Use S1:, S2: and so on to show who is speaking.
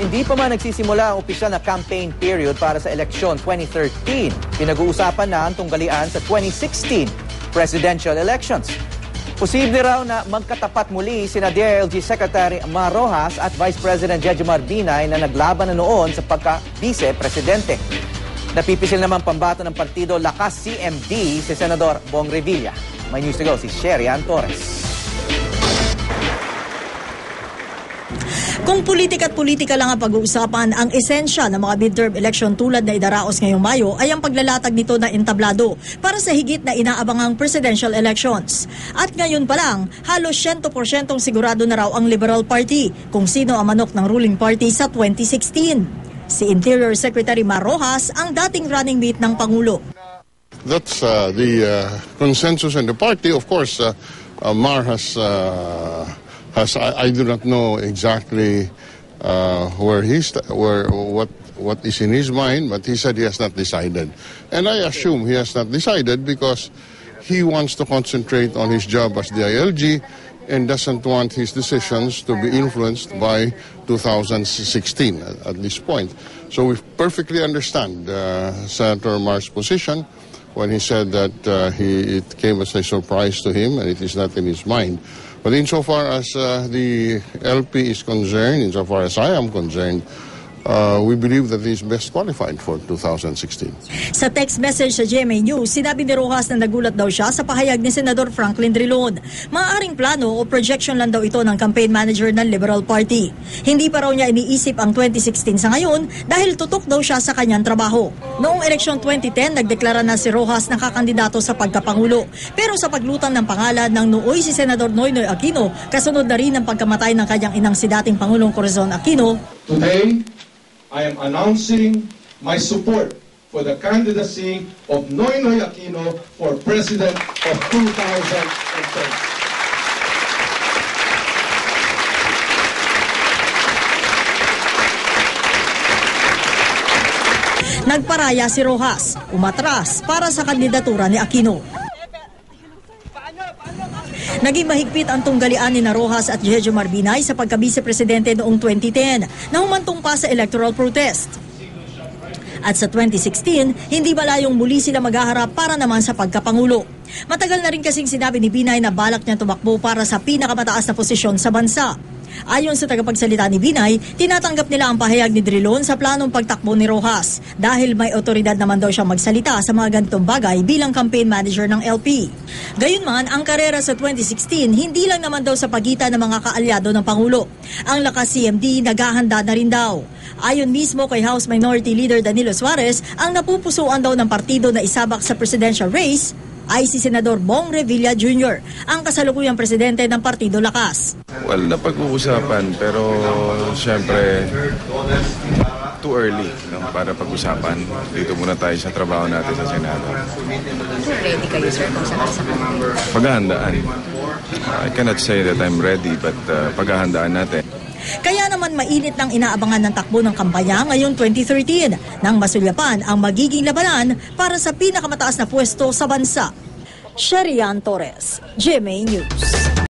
S1: Hindi pa man nagsisimula ang opisyal na campaign period para sa eleksyon 2013. Pinag-uusapan na ang tunggalian sa 2016 presidential elections. Posible raw na magkatapat muli sina DILG Secretary Mar Rojas at Vice President Jejomar Binay na naglaban na noon sa pagka-vice-presidente. Napipisil naman pambato ng partido Lakas CMD si Senador Bong Revilla. May news to go si Sherian Torres.
S2: Kung politika at politika lang ang pag-uusapan, ang esensya ng mga midterm election tulad na idaraos ngayong Mayo ay ang paglalatag nito na entablado para sa higit na inaabangang presidential elections. At ngayon pa lang, halos 100% sigurado na raw ang Liberal Party kung sino ang manok ng ruling party sa 2016. Si Interior Secretary Mar Rojas ang dating running mate ng Pangulo.
S3: That's the consensus in the party. Of course, Mar has I do not know exactly what is in his mind, but he said he has not decided. And I assume he has not decided because he wants to concentrate on his job as DILG and doesn't want his decisions to be influenced by 2016 at this point. So we perfectly understand Senator Mar's position when he said that it came as a surprise to him and it is not in his mind. But insofar as the LP is concerned, insofar as I am concerned, we believe that he is best qualified for 2016.
S2: Sa text message sa GMA News, sinabi ni Rojas na nagulat daw siya sa pahayag ni Senador Franklin Drilon. Maaaring plano o projection lang daw ito ng campaign manager ng Liberal Party. Hindi pa raw niya iniisip ang 2016 sa ngayon dahil tutok daw siya sa kanyang trabaho. Noong eleksyon 2010, nagdeklara na si Rojas na kakandidato sa pagkapangulo. Pero sa paglutang ng pangalan ng nooy si Senador Noynoy Aquino, kasunod na rin ang pagkamatay ng kanyang inang si dating Pangulong Corazon Aquino.
S4: Today, I am announcing my support for the candidacy of Noynoy Aquino for President of 2010.
S2: Nagparaya si Rojas, umatras para sa kandidatura ni Aquino. Naging mahigpit ang tunggalian ni Rojas at Jejomar Binay sa pagka-vice-presidente noong 2010 na humantong pa sa electoral protest. At sa 2016, hindi malayong muli sila maghaharap para naman sa pagkapangulo. Matagal na rin kasing sinabi ni Binay na balak niya tumakbo para sa pinakamataas na posisyon sa bansa. Ayon sa tagapagsalita ni Binay, tinatanggap nila ang pahayag ni Drilon sa planong pagtakbo ni Rojas dahil may otoridad naman daw siyang magsalita sa mga ganitong bagay bilang campaign manager ng LP. Gayunman, ang karera sa 2016 hindi lang naman daw sa pagitan ng mga kaalyado ng Pangulo. Ang Lakas CMD naghahanda na rin daw. Ayon mismo kay House Minority Leader Danilo Suarez, ang napupusuan daw ng partido na isabak sa presidential race ay si Senador Bong Revilla Jr., ang kasalukuyang presidente ng Partido Lakas.
S5: Well, napag-uusapan pero siyempre too early para pag-usapan. Dito muna tayo sa trabaho natin sa Senado.
S6: Ready kayo, sir, kung saan sa
S5: paghahandaan. I cannot say that I'm ready but paghahandaan natin.
S2: Kaya naman mainit ng inaabangan ng takbo ng kampanya ngayong 2013 nang masulyapan ang magiging labanan para sa pinakamataas na pwesto sa bansa. Sherian Torres, GMA News.